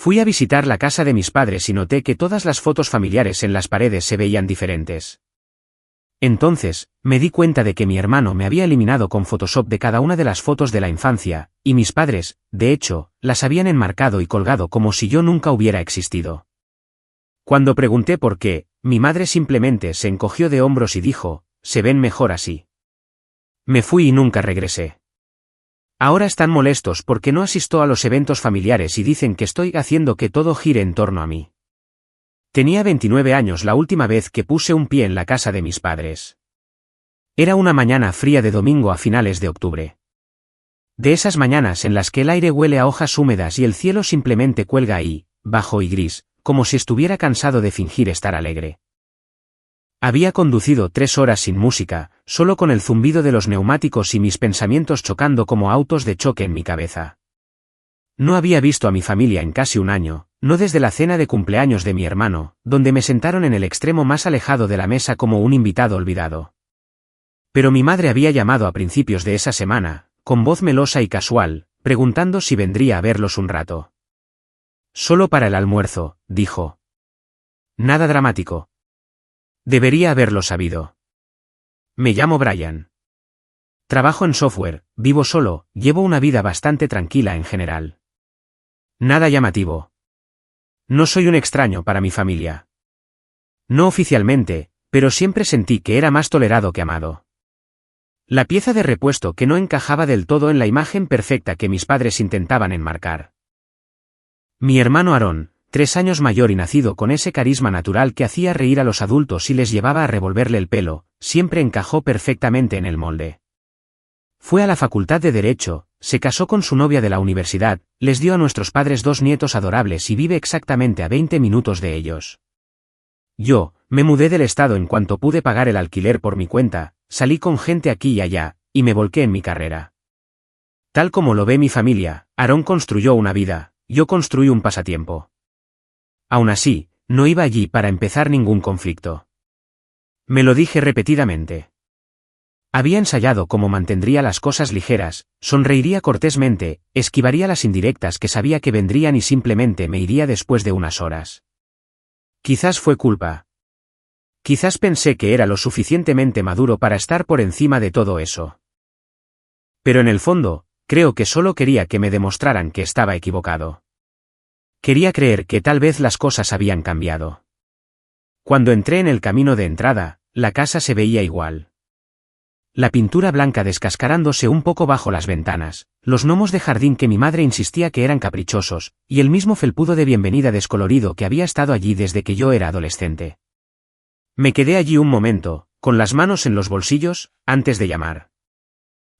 Fui a visitar la casa de mis padres y noté que todas las fotos familiares en las paredes se veían diferentes. Entonces, me di cuenta de que mi hermano me había eliminado con Photoshop de cada una de las fotos de la infancia, y mis padres, de hecho, las habían enmarcado y colgado como si yo nunca hubiera existido. Cuando pregunté por qué, mi madre simplemente se encogió de hombros y dijo, se ven mejor así. Me fui y nunca regresé. Ahora están molestos porque no asisto a los eventos familiares y dicen que estoy haciendo que todo gire en torno a mí. Tenía 29 años la última vez que puse un pie en la casa de mis padres. Era una mañana fría de domingo a finales de octubre. De esas mañanas en las que el aire huele a hojas húmedas y el cielo simplemente cuelga ahí, bajo y gris, como si estuviera cansado de fingir estar alegre. Había conducido 3 horas sin música, solo con el zumbido de los neumáticos y mis pensamientos chocando como autos de choque en mi cabeza. No había visto a mi familia en casi un año, no desde la cena de cumpleaños de mi hermano, donde me sentaron en el extremo más alejado de la mesa como un invitado olvidado. Pero mi madre había llamado a principios de esa semana, con voz melosa y casual, preguntando si vendría a verlos un rato. Solo para el almuerzo, dijo. Nada dramático. Debería haberlo sabido. Me llamo Brian. Trabajo en software, vivo solo, llevo una vida bastante tranquila en general. Nada llamativo. No soy un extraño para mi familia. No oficialmente, pero siempre sentí que era más tolerado que amado. La pieza de repuesto que no encajaba del todo en la imagen perfecta que mis padres intentaban enmarcar. Mi hermano Aaron, 3 años mayor y nacido con ese carisma natural que hacía reír a los adultos y les llevaba a revolverle el pelo, siempre encajó perfectamente en el molde. Fue a la facultad de Derecho, se casó con su novia de la universidad, les dio a nuestros padres 2 nietos adorables y vive exactamente a 20 minutos de ellos. Yo, me mudé del estado en cuanto pude pagar el alquiler por mi cuenta, salí con gente aquí y allá, y me volqué en mi carrera. Tal como lo ve mi familia, Aaron construyó una vida, yo construí un pasatiempo. Aún así, no iba allí para empezar ningún conflicto. Me lo dije repetidamente. Había ensayado cómo mantendría las cosas ligeras, sonreiría cortésmente, esquivaría las indirectas que sabía que vendrían y simplemente me iría después de unas horas. Quizás fue culpa. Quizás pensé que era lo suficientemente maduro para estar por encima de todo eso. Pero en el fondo, creo que solo quería que me demostraran que estaba equivocado. Quería creer que tal vez las cosas habían cambiado. Cuando entré en el camino de entrada, la casa se veía igual. La pintura blanca descascarándose un poco bajo las ventanas, los gnomos de jardín que mi madre insistía que eran caprichosos, y el mismo felpudo de bienvenida descolorido que había estado allí desde que yo era adolescente. Me quedé allí un momento, con las manos en los bolsillos, antes de llamar.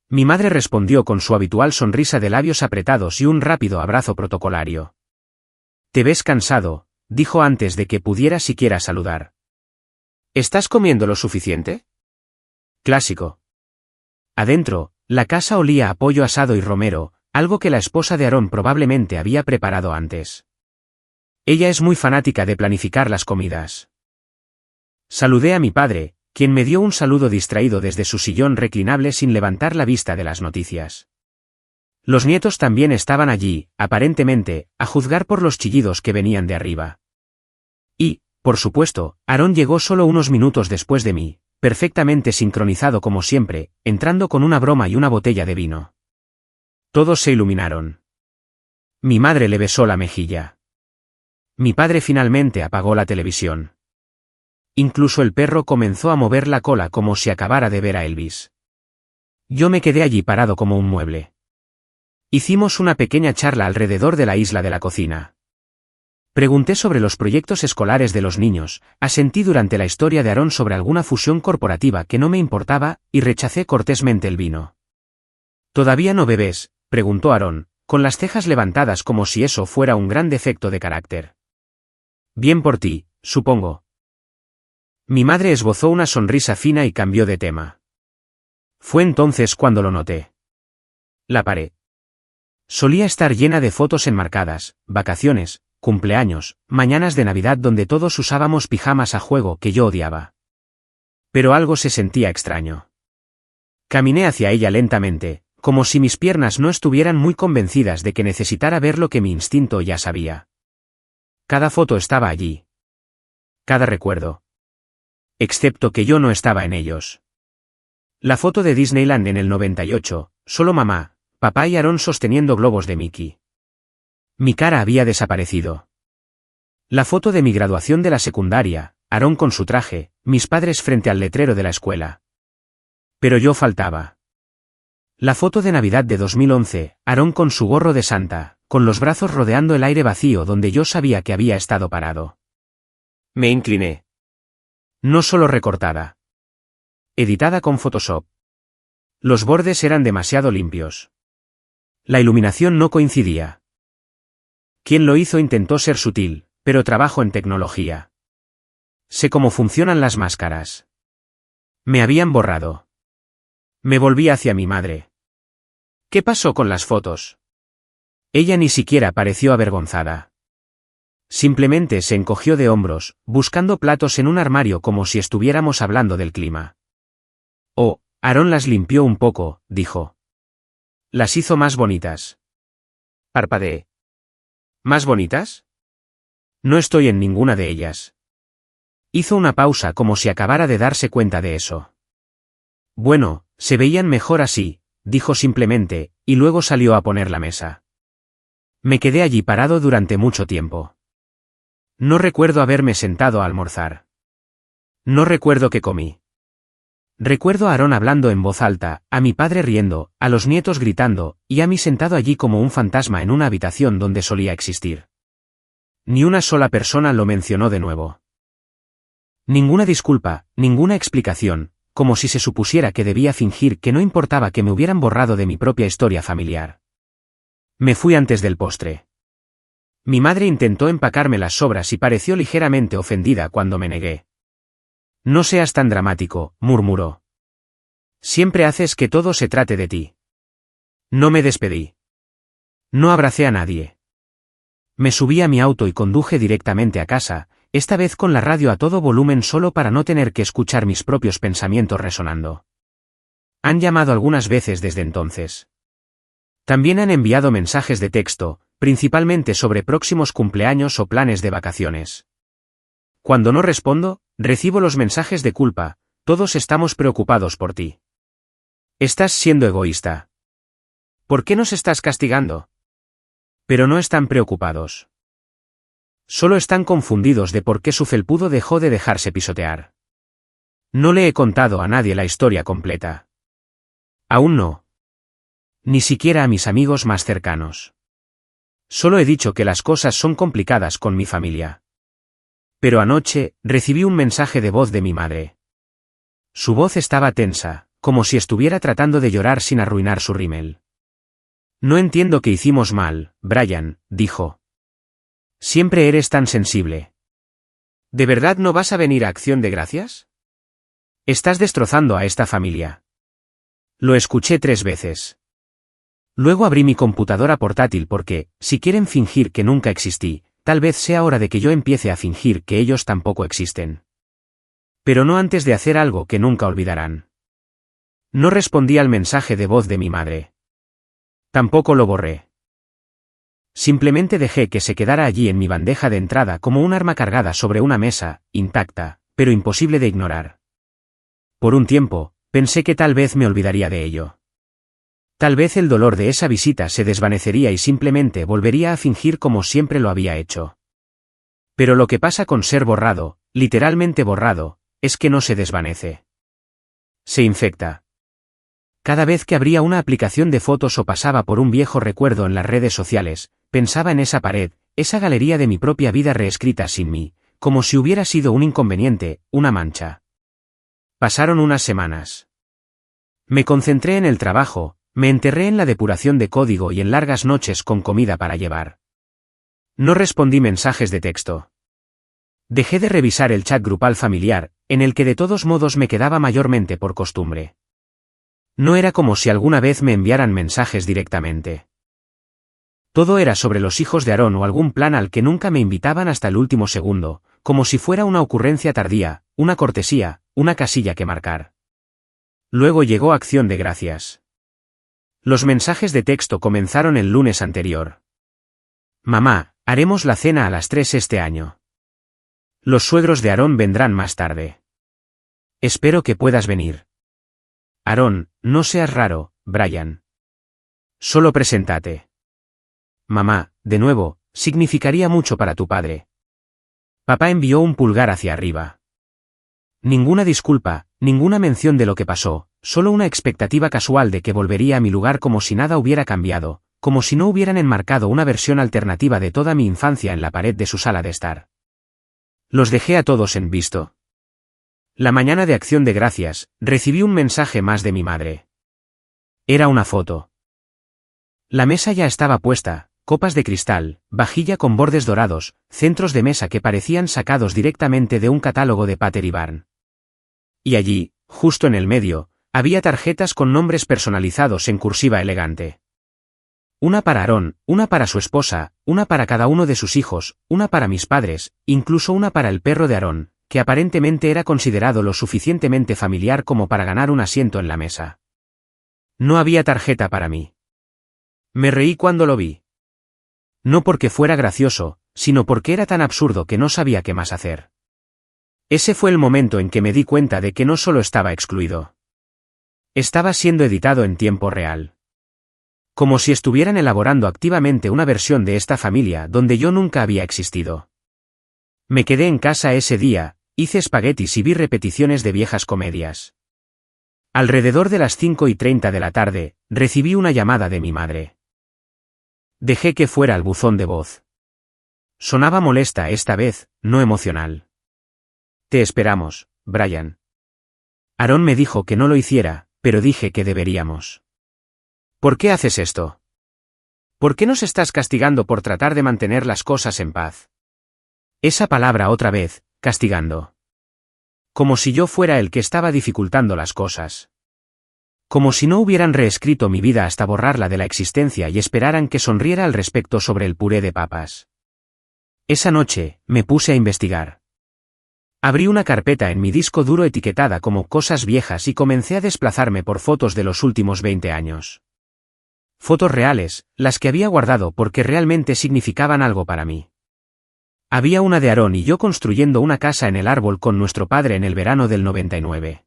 Mi madre respondió con su habitual sonrisa de labios apretados y un rápido abrazo protocolario. «Te ves cansado», dijo antes de que pudiera siquiera saludar. «¿Estás comiendo lo suficiente?» Clásico. Adentro, la casa olía a pollo asado y romero, algo que la esposa de Aaron probablemente había preparado antes. Ella es muy fanática de planificar las comidas. Saludé a mi padre, quien me dio un saludo distraído desde su sillón reclinable sin levantar la vista de las noticias. Los nietos también estaban allí, aparentemente, a juzgar por los chillidos que venían de arriba. Y, por supuesto, Aaron llegó solo unos minutos después de mí, perfectamente sincronizado como siempre, entrando con una broma y una botella de vino. Todos se iluminaron. Mi madre le besó la mejilla. Mi padre finalmente apagó la televisión. Incluso el perro comenzó a mover la cola como si acabara de ver a Elvis. Yo me quedé allí parado como un mueble. Hicimos una pequeña charla alrededor de la isla de la cocina. Pregunté sobre los proyectos escolares de los niños, asentí durante la historia de Aaron sobre alguna fusión corporativa que no me importaba, y rechacé cortésmente el vino. ¿Todavía no bebes?, preguntó Aaron, con las cejas levantadas como si eso fuera un gran defecto de carácter. Bien por ti, supongo. Mi madre esbozó una sonrisa fina y cambió de tema. Fue entonces cuando lo noté. La pared. Solía estar llena de fotos enmarcadas, vacaciones, cumpleaños, mañanas de Navidad donde todos usábamos pijamas a juego que yo odiaba. Pero algo se sentía extraño. Caminé hacia ella lentamente, como si mis piernas no estuvieran muy convencidas de que necesitara ver lo que mi instinto ya sabía. cada foto estaba allí. Cada recuerdo. Excepto que yo no estaba en ellos. La foto de Disneyland en el 98, solo mamá, papá y Aarón sosteniendo globos de Mickey. Mi cara había desaparecido. La foto de mi graduación de la secundaria, Aarón con su traje, mis padres frente al letrero de la escuela. Pero yo faltaba. La foto de Navidad de 2011, Aarón con su gorro de Santa, con los brazos rodeando el aire vacío donde yo sabía que había estado parado. Me incliné. No solo recortada. Editada con Photoshop. Los bordes eran demasiado limpios. La iluminación no coincidía. Quien lo hizo intentó ser sutil, pero trabajo en tecnología. Sé cómo funcionan las máscaras. Me habían borrado. Me volví hacia mi madre. ¿Qué pasó con las fotos? Ella ni siquiera pareció avergonzada. Simplemente se encogió de hombros, buscando platos en un armario como si estuviéramos hablando del clima. Oh, Aarón las limpió un poco, dijo. Las hizo más bonitas. Parpadeé. ¿Más bonitas? No estoy en ninguna de ellas. Hizo una pausa como si acabara de darse cuenta de eso. Bueno, se veían mejor así, dijo simplemente, y luego salió a poner la mesa. Me quedé allí parado durante mucho tiempo. No recuerdo haberme sentado a almorzar. No recuerdo qué comí. Recuerdo a Aarón hablando en voz alta, a mi padre riendo, a los nietos gritando, y a mí sentado allí como un fantasma en una habitación donde solía existir. Ni una sola persona lo mencionó de nuevo. Ninguna disculpa, ninguna explicación, como si se supusiera que debía fingir que no importaba que me hubieran borrado de mi propia historia familiar. Me fui antes del postre. Mi madre intentó empacarme las sobras y pareció ligeramente ofendida cuando me negué. No seas tan dramático, murmuró. Siempre haces que todo se trate de ti. No me despedí. No abracé a nadie. Me subí a mi auto y conduje directamente a casa, esta vez con la radio a todo volumen solo para no tener que escuchar mis propios pensamientos resonando. Han llamado algunas veces desde entonces. También han enviado mensajes de texto, principalmente sobre próximos cumpleaños o planes de vacaciones. Cuando no respondo, recibo los mensajes de culpa, todos estamos preocupados por ti. Estás siendo egoísta. ¿Por qué nos estás castigando? Pero no están preocupados. Solo están confundidos de por qué su felpudo dejó de dejarse pisotear. No le he contado a nadie la historia completa. Aún no. Ni siquiera a mis amigos más cercanos. Solo he dicho que las cosas son complicadas con mi familia. Pero anoche, recibí un mensaje de voz de mi madre. Su voz estaba tensa, como si estuviera tratando de llorar sin arruinar su rímel. No entiendo qué hicimos mal, Brian, dijo. Siempre eres tan sensible. ¿De verdad no vas a venir a Acción de Gracias? Estás destrozando a esta familia. Lo escuché 3 veces. Luego abrí mi computadora portátil porque, si quieren fingir que nunca existí, tal vez sea hora de que yo empiece a fingir que ellos tampoco existen. Pero no antes de hacer algo que nunca olvidarán. No respondí al mensaje de voz de mi madre. Tampoco lo borré. Simplemente dejé que se quedara allí en mi bandeja de entrada como un arma cargada sobre una mesa, intacta, pero imposible de ignorar. Por un tiempo, pensé que tal vez me olvidaría de ello. Tal vez el dolor de esa visita se desvanecería y simplemente volvería a fingir como siempre lo había hecho. Pero lo que pasa con ser borrado, literalmente borrado, es que no se desvanece. Se infecta. Cada vez que abría una aplicación de fotos o pasaba por un viejo recuerdo en las redes sociales, pensaba en esa pared, esa galería de mi propia vida reescrita sin mí, como si hubiera sido un inconveniente, una mancha. Pasaron unas semanas. Me concentré en el trabajo, me enterré en la depuración de código y en largas noches con comida para llevar. No respondí mensajes de texto. Dejé de revisar el chat grupal familiar, en el que de todos modos me quedaba mayormente por costumbre. No era como si alguna vez me enviaran mensajes directamente. Todo era sobre los hijos de Aarón o algún plan al que nunca me invitaban hasta el último segundo, como si fuera una ocurrencia tardía, una cortesía, una casilla que marcar. Luego llegó Acción de Gracias. Los mensajes de texto comenzaron el lunes anterior. Mamá, Haremos la cena a las 3 este año. Los suegros de Aarón vendrán más tarde. Espero que puedas venir. Aarón, no seas raro, Brian. Solo preséntate. Mamá, de nuevo, significaría mucho para tu padre. Papá envió un pulgar hacia arriba. Ninguna disculpa, ninguna mención de lo que pasó, solo una expectativa casual de que volvería a mi lugar como si nada hubiera cambiado, como si no hubieran enmarcado una versión alternativa de toda mi infancia en la pared de su sala de estar. Los dejé a todos en visto. La mañana de Acción de Gracias, recibí un mensaje más de mi madre. Era una foto. La mesa ya estaba puesta, copas de cristal, vajilla con bordes dorados, centros de mesa que parecían sacados directamente de un catálogo de Pater y Barn. Y allí, justo en el medio, había tarjetas con nombres personalizados en cursiva elegante. Una para Aarón, una para su esposa, una para cada uno de sus hijos, una para mis padres, incluso una para el perro de Aarón, que aparentemente era considerado lo suficientemente familiar como para ganar un asiento en la mesa. No había tarjeta para mí. Me reí cuando lo vi. No porque fuera gracioso, sino porque era tan absurdo que no sabía qué más hacer. Ese fue el momento en que me di cuenta de que no solo estaba excluido. Estaba siendo editado en tiempo real. Como si estuvieran elaborando activamente una versión de esta familia donde yo nunca había existido. Me quedé en casa ese día, hice espaguetis y vi repeticiones de viejas comedias. Alrededor de las 5:30 de la tarde, recibí una llamada de mi madre. Dejé que fuera al buzón de voz. Sonaba molesta esta vez, no emocional. Te esperamos, Brian. Aarón me dijo que no lo hiciera, pero dije que deberíamos. ¿Por qué haces esto? ¿Por qué nos estás castigando por tratar de mantener las cosas en paz? Esa palabra otra vez, castigando. Como si yo fuera el que estaba dificultando las cosas. Como si no hubieran reescrito mi vida hasta borrarla de la existencia y esperaran que sonriera al respecto sobre el puré de papas. Esa noche, me puse a investigar. Abrí una carpeta en mi disco duro etiquetada como cosas viejas y comencé a desplazarme por fotos de los últimos 20 años. Fotos reales, las que había guardado porque realmente significaban algo para mí. Había una de Aarón y yo construyendo una casa en el árbol con nuestro padre en el verano del 99.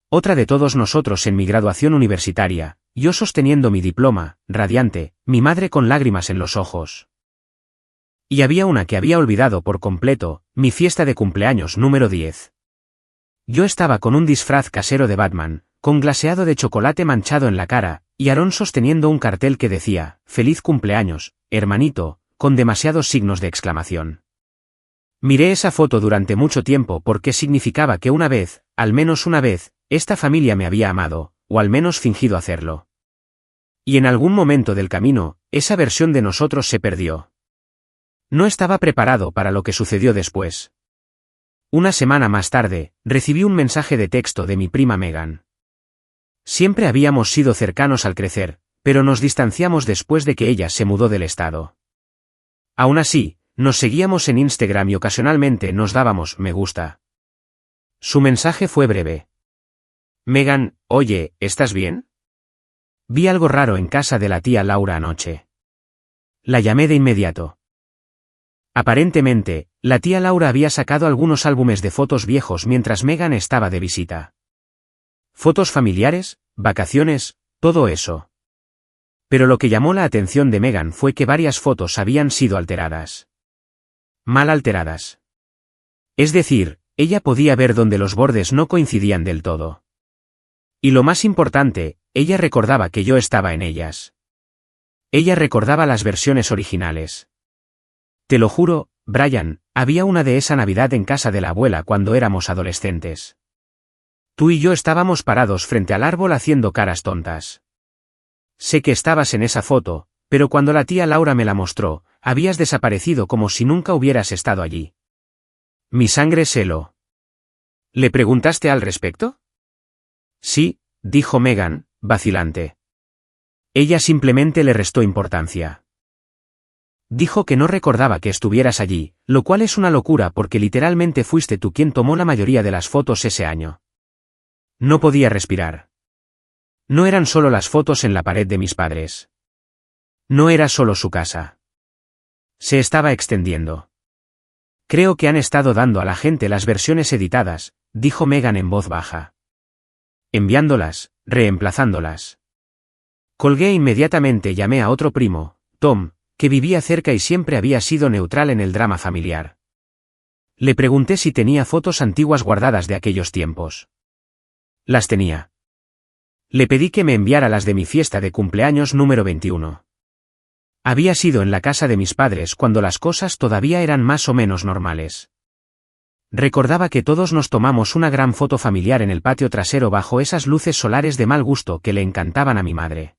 Otra de todos nosotros en mi graduación universitaria, yo sosteniendo mi diploma, radiante, mi madre con lágrimas en los ojos. Y había una que había olvidado por completo, mi fiesta de cumpleaños número 10. Yo estaba con un disfraz casero de Batman, con glaseado de chocolate manchado en la cara, y Aarón sosteniendo un cartel que decía, «Feliz cumpleaños, hermanito», con demasiados signos de exclamación. Miré esa foto durante mucho tiempo porque significaba que una vez, al menos una vez, esta familia me había amado, o al menos fingido hacerlo. Y en algún momento del camino, esa versión de nosotros se perdió. No estaba preparado para lo que sucedió después. Una semana más tarde, recibí un mensaje de texto de mi prima Megan. Siempre habíamos sido cercanos al crecer, pero nos distanciamos después de que ella se mudó del estado. Aún así, nos seguíamos en Instagram y ocasionalmente nos dábamos me gusta. Su mensaje fue breve. Megan, oye, ¿estás bien? Vi algo raro en casa de la tía Laura anoche. La llamé de inmediato. Aparentemente, la tía Laura había sacado algunos álbumes de fotos viejos mientras Megan estaba de visita. Fotos familiares, vacaciones, todo eso. Pero lo que llamó la atención de Megan fue que varias fotos habían sido alteradas. Mal alteradas. Es decir, ella podía ver donde los bordes no coincidían del todo. Y lo más importante, ella recordaba que yo estaba en ellas. Ella recordaba las versiones originales. Te lo juro, Brian, había una de esa Navidad en casa de la abuela cuando éramos adolescentes. Tú y yo estábamos parados frente al árbol haciendo caras tontas. Sé que estabas en esa foto, pero cuando la tía Laura me la mostró, habías desaparecido como si nunca hubieras estado allí. Mi sangre se heló. ¿Le preguntaste al respecto? Sí, dijo Megan, vacilante. Ella simplemente le restó importancia. Dijo que no recordaba que estuvieras allí, lo cual es una locura porque literalmente fuiste tú quien tomó la mayoría de las fotos ese año. No podía respirar. No eran solo las fotos en la pared de mis padres. No era solo su casa. Se estaba extendiendo. Creo que han estado dando a la gente las versiones editadas, dijo Megan en voz baja. Enviándolas, reemplazándolas. Colgué inmediatamente y llamé a otro primo, Tom, que vivía cerca y siempre había sido neutral en el drama familiar. Le pregunté si tenía fotos antiguas guardadas de aquellos tiempos. Las tenía. Le pedí que me enviara las de mi fiesta de cumpleaños número 21. Había sido en la casa de mis padres cuando las cosas todavía eran más o menos normales. Recordaba que todos nos tomamos una gran foto familiar en el patio trasero bajo esas luces solares de mal gusto que le encantaban a mi madre.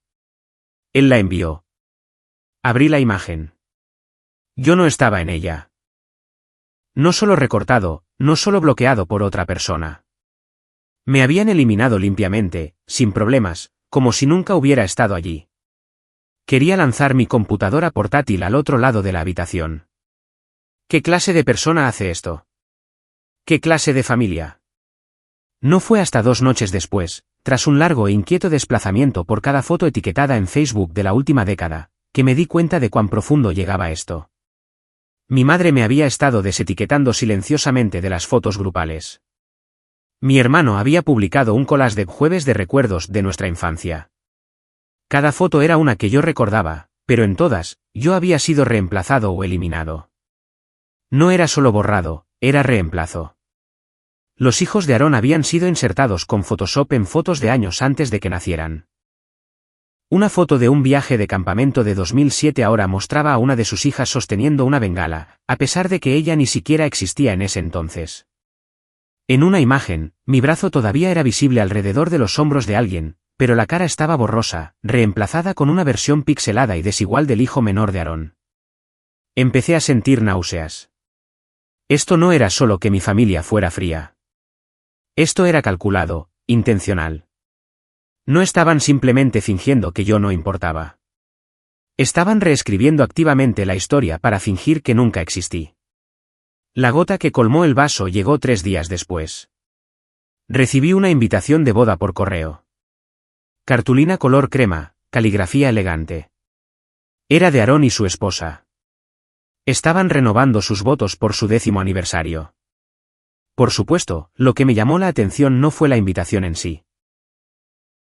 Él la envió. Abrí la imagen. Yo no estaba en ella. No solo recortado, no solo bloqueado por otra persona. Me habían eliminado limpiamente, sin problemas, como si nunca hubiera estado allí. Quería lanzar mi computadora portátil al otro lado de la habitación. ¿Qué clase de persona hace esto? ¿Qué clase de familia? No fue hasta 2 noches después, tras un largo e inquieto desplazamiento por cada foto etiquetada en Facebook de la última década, que me di cuenta de cuán profundo llegaba esto. Mi madre me había estado desetiquetando silenciosamente de las fotos grupales. Mi hermano había publicado un collage de jueves de recuerdos de nuestra infancia. Cada foto era una que yo recordaba, pero en todas, yo había sido reemplazado o eliminado. No era solo borrado, era reemplazo. Los hijos de Aarón habían sido insertados con Photoshop en fotos de años antes de que nacieran. Una foto de un viaje de campamento de 2007 ahora mostraba a una de sus hijas sosteniendo una bengala, a pesar de que ella ni siquiera existía en ese entonces. En una imagen, mi brazo todavía era visible alrededor de los hombros de alguien, pero la cara estaba borrosa, reemplazada con una versión pixelada y desigual del hijo menor de Aarón. Empecé a sentir náuseas. Esto no era solo que mi familia fuera fría. Esto era calculado, intencional. No estaban simplemente fingiendo que yo no importaba. Estaban reescribiendo activamente la historia para fingir que nunca existí. La gota que colmó el vaso llegó 3 días después. Recibí una invitación de boda por correo. Cartulina color crema, caligrafía elegante. Era de Aarón y su esposa. Estaban renovando sus votos por su 10º aniversario. Por supuesto, lo que me llamó la atención no fue la invitación en sí.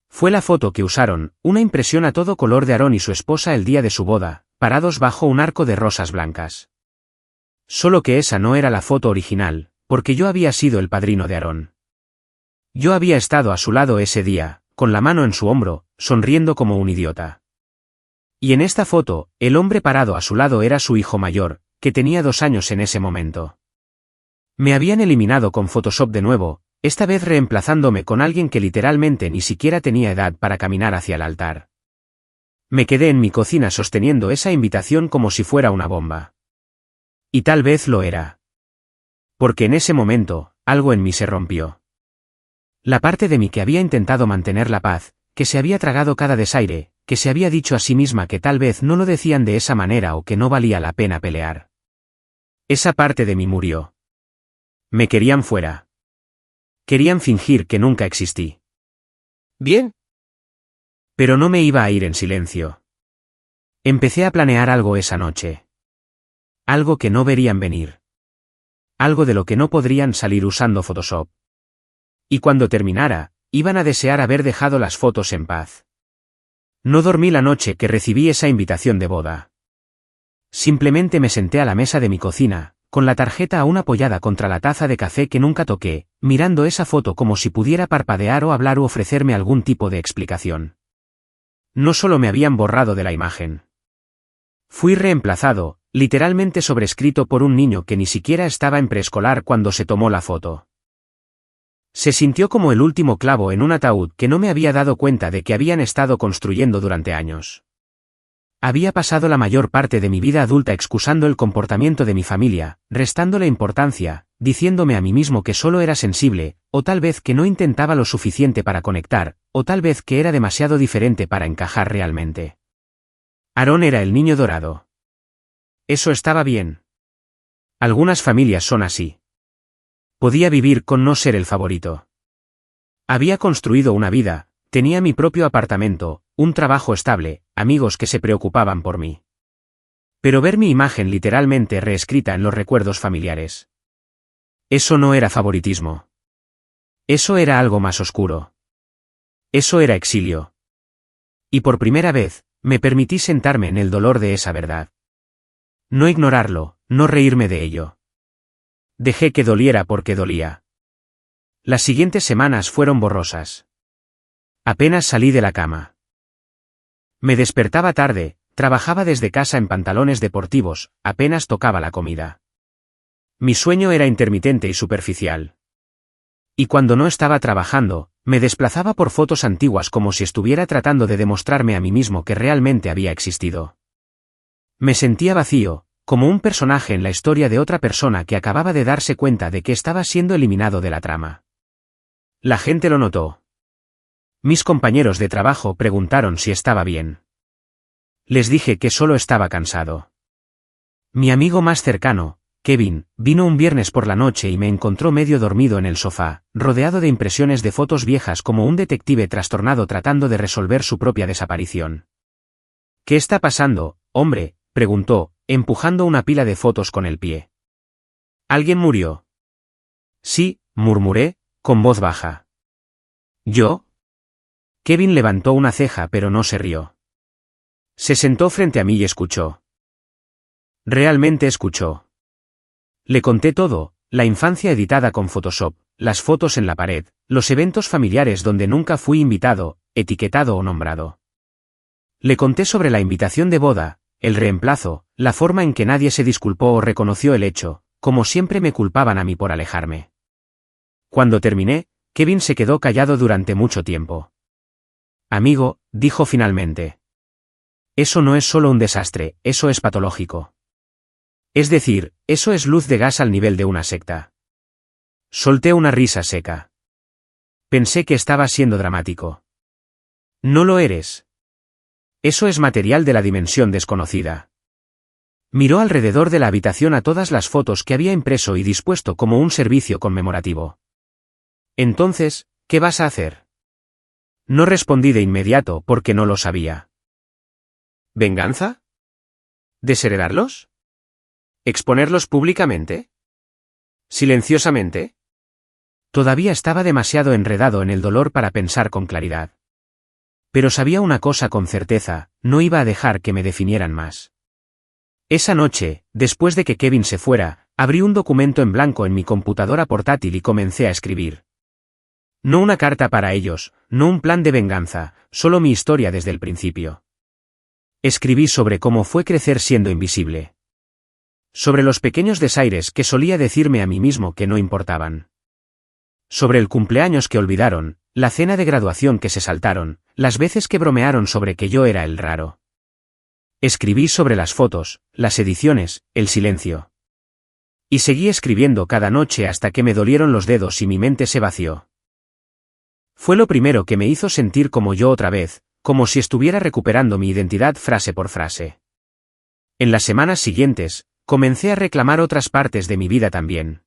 Fue la foto que usaron, una impresión a todo color de Aarón y su esposa el día de su boda, parados bajo un arco de rosas blancas. Solo que esa no era la foto original, porque yo había sido el padrino de Aarón. Yo había estado a su lado ese día, con la mano en su hombro, sonriendo como un idiota. Y en esta foto, el hombre parado a su lado era su hijo mayor, que tenía 2 años en ese momento. Me habían eliminado con Photoshop de nuevo, esta vez reemplazándome con alguien que literalmente ni siquiera tenía edad para caminar hacia el altar. Me quedé en mi cocina sosteniendo esa invitación como si fuera una bomba. Y tal vez lo era. Porque en ese momento, algo en mí se rompió. La parte de mí que había intentado mantener la paz, que se había tragado cada desaire, que se había dicho a sí misma que tal vez no lo decían de esa manera o que no valía la pena pelear. Esa parte de mí murió. Me querían fuera. Querían fingir que nunca existí. Bien. Pero no me iba a ir en silencio. Empecé a planear algo esa noche. Algo que no verían venir. Algo de lo que no podrían salir usando Photoshop. Y cuando terminara, iban a desear haber dejado las fotos en paz. No dormí la noche que recibí esa invitación de boda. Simplemente me senté a la mesa de mi cocina, con la tarjeta aún apoyada contra la taza de café que nunca toqué, mirando esa foto como si pudiera parpadear o hablar u ofrecerme algún tipo de explicación. No solo me habían borrado de la imagen. Fui reemplazado, literalmente sobrescrito por un niño que ni siquiera estaba en preescolar cuando se tomó la foto. Se sintió como el último clavo en un ataúd que no me había dado cuenta de que habían estado construyendo durante años. Había pasado la mayor parte de mi vida adulta excusando el comportamiento de mi familia, restándole importancia, diciéndome a mí mismo que solo era sensible, o tal vez que no intentaba lo suficiente para conectar, o tal vez que era demasiado diferente para encajar realmente. Aarón era el niño dorado. Eso estaba bien. Algunas familias son así. Podía vivir con no ser el favorito. Había construido una vida, tenía mi propio apartamento, un trabajo estable, amigos que se preocupaban por mí. Pero ver mi imagen literalmente reescrita en los recuerdos familiares. Eso no era favoritismo. Eso era algo más oscuro. Eso era exilio. Y por primera vez, me permití sentarme en el dolor de esa verdad. No ignorarlo, no reírme de ello. Dejé que doliera porque dolía. Las siguientes semanas fueron borrosas. Apenas salí de la cama. Me despertaba tarde, trabajaba desde casa en pantalones deportivos, apenas tocaba la comida. Mi sueño era intermitente y superficial. Y cuando no estaba trabajando, me desplazaba por fotos antiguas como si estuviera tratando de demostrarme a mí mismo que realmente había existido. Me sentía vacío, como un personaje en la historia de otra persona que acababa de darse cuenta de que estaba siendo eliminado de la trama. La gente lo notó. Mis compañeros de trabajo preguntaron si estaba bien. Les dije que solo estaba cansado. Mi amigo más cercano, Kevin, vino un viernes por la noche y me encontró medio dormido en el sofá, rodeado de impresiones de fotos viejas como un detective trastornado tratando de resolver su propia desaparición. ¿Qué está pasando, hombre?, preguntó, empujando una pila de fotos con el pie. ¿Alguien murió? Sí, murmuré, con voz baja. ¿Yo? Kevin levantó una ceja pero no se rió. Se sentó frente a mí y escuchó. Realmente escuchó. Le conté todo, la infancia editada con Photoshop, las fotos en la pared, los eventos familiares donde nunca fui invitado, etiquetado o nombrado. Le conté sobre la invitación de boda, el reemplazo, la forma en que nadie se disculpó o reconoció el hecho, como siempre me culpaban a mí por alejarme. Cuando terminé, Kevin se quedó callado durante mucho tiempo. Amigo, dijo finalmente. Eso no es solo un desastre, eso es patológico. Es decir, eso es luz de gas al nivel de una secta. Solté una risa seca. Pensé que estaba siendo dramático. No lo eres. Eso es material de la dimensión desconocida. Miró alrededor de la habitación a todas las fotos que había impreso y dispuesto como un servicio conmemorativo. Entonces, ¿qué vas a hacer? No respondí de inmediato porque no lo sabía. ¿Venganza? ¿Desheredarlos? ¿Exponerlos públicamente? ¿Silenciosamente? Todavía estaba demasiado enredado en el dolor para pensar con claridad. Pero sabía una cosa con certeza, no iba a dejar que me definieran más. Esa noche, después de que Kevin se fuera, abrí un documento en blanco en mi computadora portátil y comencé a escribir. No una carta para ellos, no un plan de venganza, solo mi historia desde el principio. Escribí sobre cómo fue crecer siendo invisible. Sobre los pequeños desaires que solía decirme a mí mismo que no importaban. Sobre el cumpleaños que olvidaron, la cena de graduación que se saltaron, las veces que bromearon sobre que yo era el raro. Escribí sobre las fotos, las ediciones, el silencio. Y seguí escribiendo cada noche hasta que me dolieron los dedos y mi mente se vació. Fue lo primero que me hizo sentir como yo otra vez, como si estuviera recuperando mi identidad frase por frase. En las semanas siguientes, comencé a reclamar otras partes de mi vida también.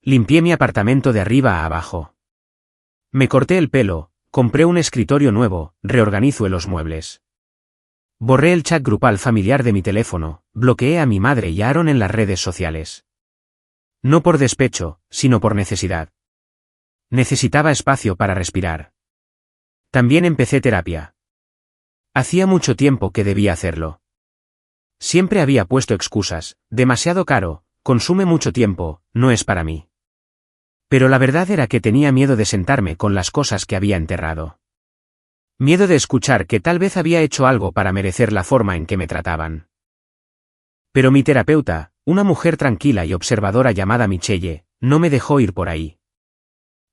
Limpié mi apartamento de arriba a abajo. Me corté el pelo, compré un escritorio nuevo, reorganicé los muebles. Borré el chat grupal familiar de mi teléfono, bloqueé a mi madre y a Aaron en las redes sociales. No por despecho, sino por necesidad. Necesitaba espacio para respirar. También empecé terapia. Hacía mucho tiempo que debía hacerlo. Siempre había puesto excusas, demasiado caro, consume mucho tiempo, no es para mí. Pero la verdad era que tenía miedo de sentarme con las cosas que había enterrado. Miedo de escuchar que tal vez había hecho algo para merecer la forma en que me trataban. Pero mi terapeuta, una mujer tranquila y observadora llamada Michelle, no me dejó ir por ahí.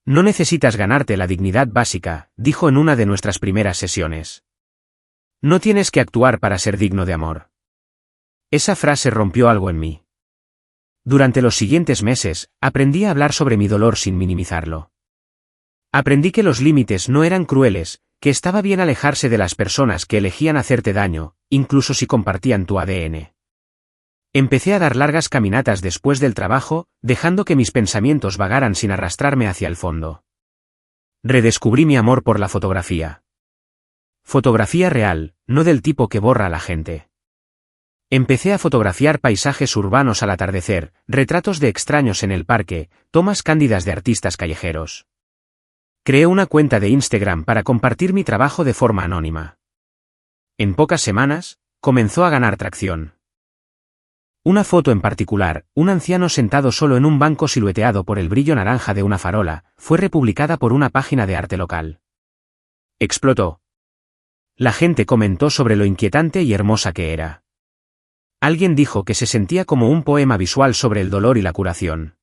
No necesitas ganarte la dignidad básica, dijo en una de nuestras primeras sesiones. No tienes que actuar para ser digno de amor. Esa frase rompió algo en mí. Durante los siguientes meses, aprendí a hablar sobre mi dolor sin minimizarlo. Aprendí que los límites no eran crueles, que estaba bien alejarse de las personas que elegían hacerte daño, incluso si compartían tu ADN. Empecé a dar largas caminatas después del trabajo, dejando que mis pensamientos vagaran sin arrastrarme hacia el fondo. Redescubrí mi amor por la fotografía. Fotografía real, no del tipo que borra a la gente. Empecé a fotografiar paisajes urbanos al atardecer, retratos de extraños en el parque, tomas cándidas de artistas callejeros. Creé una cuenta de Instagram para compartir mi trabajo de forma anónima. En pocas semanas, comenzó a ganar tracción. Una foto en particular, un anciano sentado solo en un banco silueteado por el brillo naranja de una farola, fue republicada por una página de arte local. Explotó. La gente comentó sobre lo inquietante y hermosa que era. Alguien dijo que se sentía como un poema visual sobre el dolor y la curación.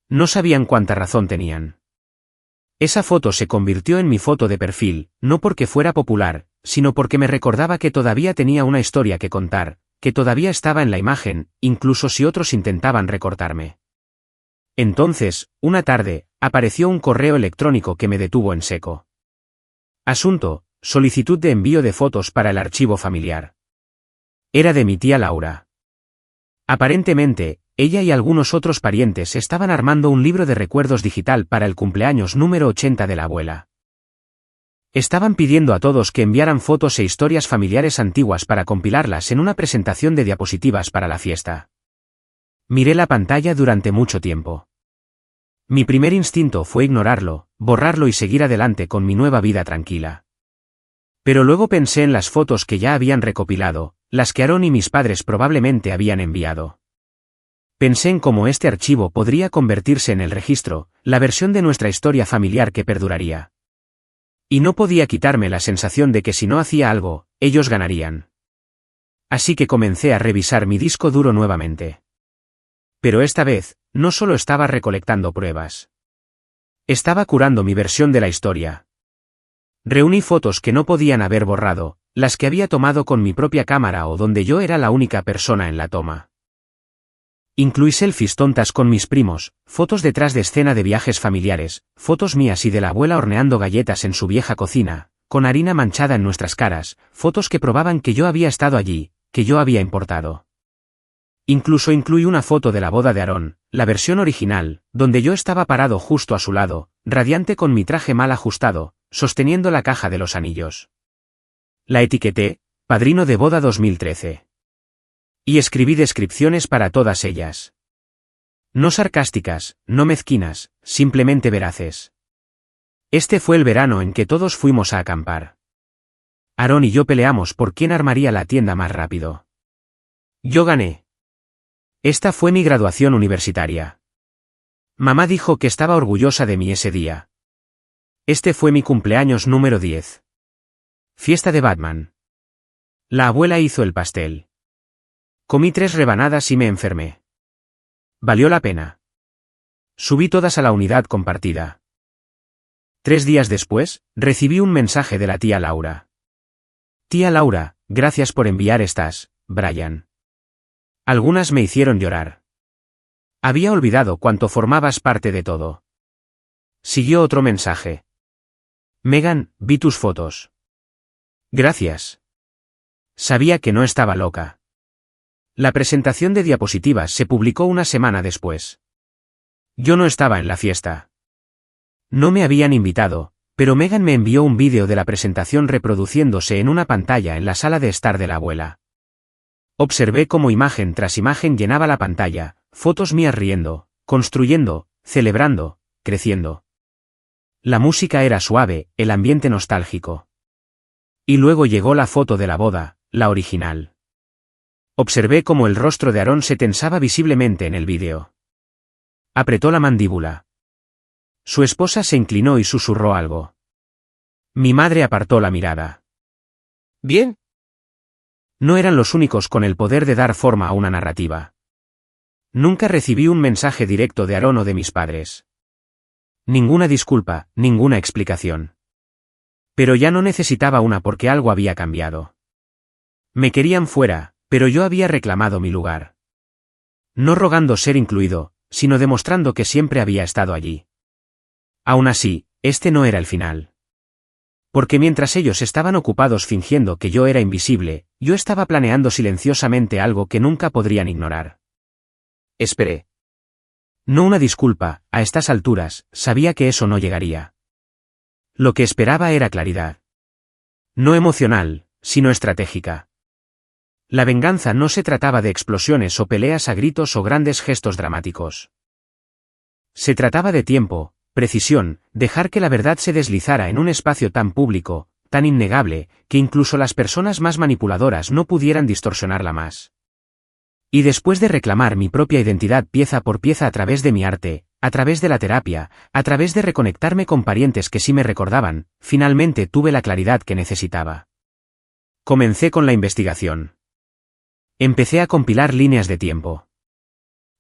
No sabían cuánta razón tenían. Esa foto se convirtió en mi foto de perfil, no porque fuera popular, sino porque me recordaba que todavía tenía una historia que contar, que todavía estaba en la imagen, incluso si otros intentaban recortarme. Entonces, una tarde, apareció un correo electrónico que me detuvo en seco. Asunto: solicitud de envío de fotos para el archivo familiar. Era de mi tía Laura. Aparentemente, ella y algunos otros parientes estaban armando un libro de recuerdos digital para el cumpleaños número 80 de la abuela. Estaban pidiendo a todos que enviaran fotos e historias familiares antiguas para compilarlas en una presentación de diapositivas para la fiesta. Miré la pantalla durante mucho tiempo. Mi primer instinto fue ignorarlo, borrarlo y seguir adelante con mi nueva vida tranquila. Pero luego pensé en las fotos que ya habían recopilado, las que Aarón y mis padres probablemente habían enviado. Pensé en cómo este archivo podría convertirse en el registro, la versión de nuestra historia familiar que perduraría. Y no podía quitarme la sensación de que si no hacía algo, ellos ganarían. Así que comencé a revisar mi disco duro nuevamente. Pero esta vez, no solo estaba recolectando pruebas. Estaba curando mi versión de la historia. Reuní fotos que no podían haber borrado, las que había tomado con mi propia cámara o donde yo era la única persona en la toma. Incluí selfies tontas con mis primos, fotos detrás de escena de viajes familiares, fotos mías y de la abuela horneando galletas en su vieja cocina, con harina manchada en nuestras caras, fotos que probaban que yo había estado allí, que yo había importado. Incluso incluí una foto de la boda de Aarón, la versión original, donde yo estaba parado justo a su lado, radiante con mi traje mal ajustado, sosteniendo la caja de los anillos. La etiqueté: Padrino de boda 2013. Y escribí descripciones para todas ellas. No sarcásticas, no mezquinas, simplemente veraces. Este fue el verano en que todos fuimos a acampar. Aarón y yo peleamos por quién armaría la tienda más rápido. Yo gané. Esta fue mi graduación universitaria. Mamá dijo que estaba orgullosa de mí ese día. Este fue mi cumpleaños número 10. Fiesta de Batman. La abuela hizo el pastel. Comí 3 rebanadas y me enfermé. Valió la pena. Subí todas a la unidad compartida. 3 días después, recibí un mensaje de la tía Laura. Tía Laura, gracias por enviar estas, Brian. Algunas me hicieron llorar. Había olvidado cuánto formabas parte de todo. Siguió otro mensaje. Megan, vi tus fotos. Gracias. Sabía que no estaba loca. La presentación de diapositivas se publicó una semana después. Yo no estaba en la fiesta. No me habían invitado, pero Megan me envió un vídeo de la presentación reproduciéndose en una pantalla en la sala de estar de la abuela. Observé cómo imagen tras imagen llenaba la pantalla, fotos mías riendo, construyendo, celebrando, creciendo. La música era suave, el ambiente nostálgico. Y luego llegó la foto de la boda, la original. Observé cómo el rostro de Aarón se tensaba visiblemente en el vídeo. Apretó la mandíbula. Su esposa se inclinó y susurró algo. Mi madre apartó la mirada. ¿Bien? No eran los únicos con el poder de dar forma a una narrativa. Nunca recibí un mensaje directo de Aarón o de mis padres. Ninguna disculpa, ninguna explicación. Pero ya no necesitaba una porque algo había cambiado. Me querían fuera, pero yo había reclamado mi lugar. No rogando ser incluido, sino demostrando que siempre había estado allí. Aún así, este no era el final. Porque mientras ellos estaban ocupados fingiendo que yo era invisible, yo estaba planeando silenciosamente algo que nunca podrían ignorar. Esperé. No una disculpa, a estas alturas, sabía que eso no llegaría. Lo que esperaba era claridad. No emocional, sino estratégica. La venganza no se trataba de explosiones o peleas a gritos o grandes gestos dramáticos. Se trataba de tiempo, precisión, dejar que la verdad se deslizara en un espacio tan público, tan innegable, que incluso las personas más manipuladoras no pudieran distorsionarla más. Y después de reclamar mi propia identidad pieza por pieza a través de mi arte, a través de la terapia, a través de reconectarme con parientes que sí me recordaban, finalmente tuve la claridad que necesitaba. Comencé con la investigación. Empecé a compilar líneas de tiempo.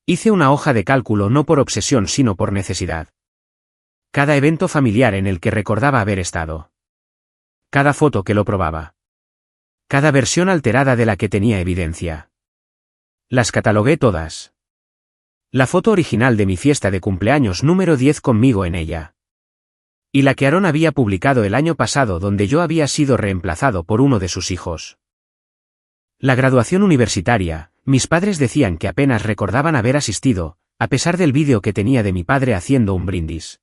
Hice una hoja de cálculo no por obsesión sino por necesidad. Cada evento familiar en el que recordaba haber estado. Cada foto que lo probaba. Cada versión alterada de la que tenía evidencia. Las catalogué todas. La foto original de mi fiesta de cumpleaños número 10 conmigo en ella. Y la que Aaron había publicado el año pasado donde yo había sido reemplazado por uno de sus hijos. La graduación universitaria, mis padres decían que apenas recordaban haber asistido, a pesar del vídeo que tenía de mi padre haciendo un brindis.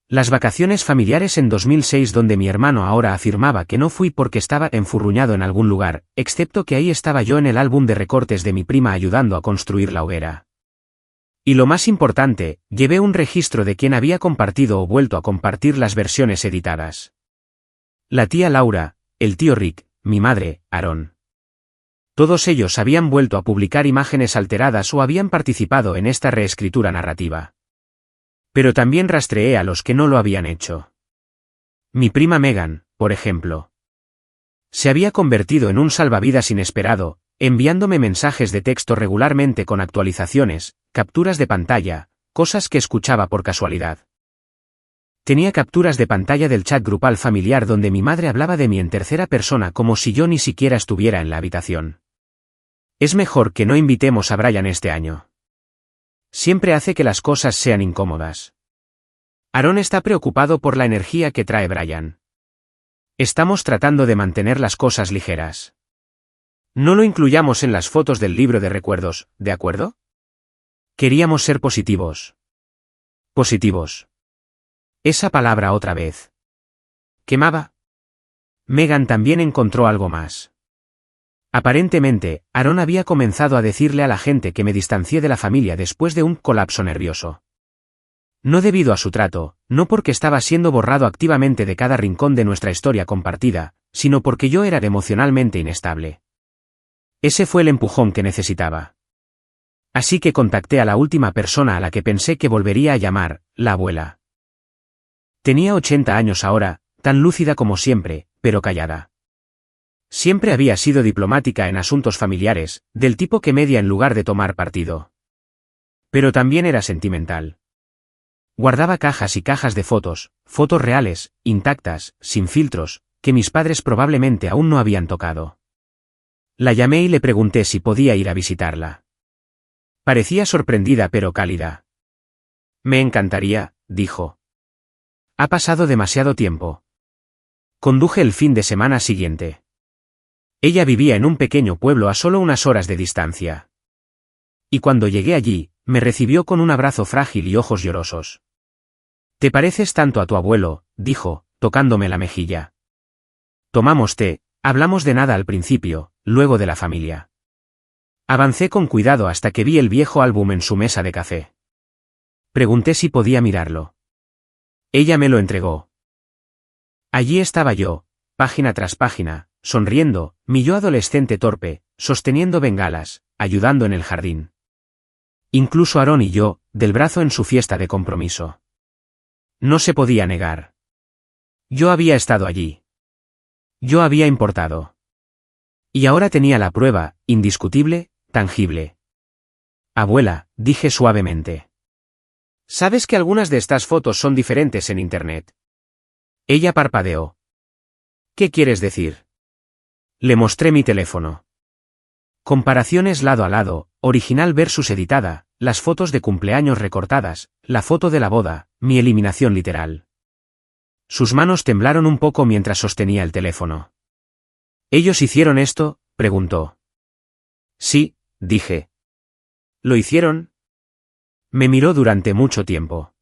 Las vacaciones familiares en 2006 donde mi hermano ahora afirmaba que no fui porque estaba enfurruñado en algún lugar, excepto que ahí estaba yo en el álbum de recortes de mi prima ayudando a construir la hoguera. Y lo más importante, llevé un registro de quién había compartido o vuelto a compartir las versiones editadas. La tía Laura, el tío Rick, mi madre, Aaron. Todos ellos habían vuelto a publicar imágenes alteradas o habían participado en esta reescritura narrativa. Pero también rastreé a los que no lo habían hecho. Mi prima Megan, por ejemplo. Se había convertido en un salvavidas inesperado, enviándome mensajes de texto regularmente con actualizaciones, capturas de pantalla, cosas que escuchaba por casualidad. Tenía capturas de pantalla del chat grupal familiar donde mi madre hablaba de mí en tercera persona como si yo ni siquiera estuviera en la habitación. Es mejor que no invitemos a Brian este año. Siempre hace que las cosas sean incómodas. Aaron está preocupado por la energía que trae Brian. Estamos tratando de mantener las cosas ligeras. No lo incluyamos en las fotos del libro de recuerdos, ¿de acuerdo? Queríamos ser positivos. Positivos. Esa palabra otra vez. ¿Quemaba? Megan también encontró algo más. Aparentemente, Aaron había comenzado a decirle a la gente que me distancié de la familia después de un colapso nervioso. No debido a su trato, no porque estaba siendo borrado activamente de cada rincón de nuestra historia compartida, sino porque yo era emocionalmente inestable. Ese fue el empujón que necesitaba. Así que contacté a la última persona a la que pensé que volvería a llamar, la abuela. Tenía 80 años ahora, tan lúcida como siempre, pero callada. Siempre había sido diplomática en asuntos familiares, del tipo que media en lugar de tomar partido. Pero también era sentimental. Guardaba cajas y cajas de fotos reales, intactas, sin filtros, que mis padres probablemente aún no habían tocado. La llamé y le pregunté si podía ir a visitarla. Parecía sorprendida pero cálida. Me encantaría, dijo. Ha pasado demasiado tiempo. Conduje el fin de semana siguiente. Ella vivía en un pequeño pueblo a solo unas horas de distancia. Y cuando llegué allí, me recibió con un abrazo frágil y ojos llorosos. «Te pareces tanto a tu abuelo», dijo, tocándome la mejilla. Tomamos té, hablamos de nada al principio, luego de la familia. Avancé con cuidado hasta que vi el viejo álbum en su mesa de café. Pregunté si podía mirarlo. Ella me lo entregó. Allí estaba yo, página tras página, sonriendo, mi yo adolescente torpe, sosteniendo bengalas, ayudando en el jardín. Incluso Aaron y yo, del brazo en su fiesta de compromiso. No se podía negar. Yo había estado allí. Yo había importado. Y ahora tenía la prueba, indiscutible, tangible. Abuela, dije suavemente. ¿Sabes que algunas de estas fotos son diferentes en internet? Ella parpadeó. ¿Qué quieres decir? Le mostré mi teléfono. Comparaciones lado a lado, original versus editada, las fotos de cumpleaños recortadas, la foto de la boda, mi eliminación literal. Sus manos temblaron un poco mientras sostenía el teléfono. ¿Ellos hicieron esto?, preguntó. Sí, dije. ¿Lo hicieron? Me miró durante mucho tiempo.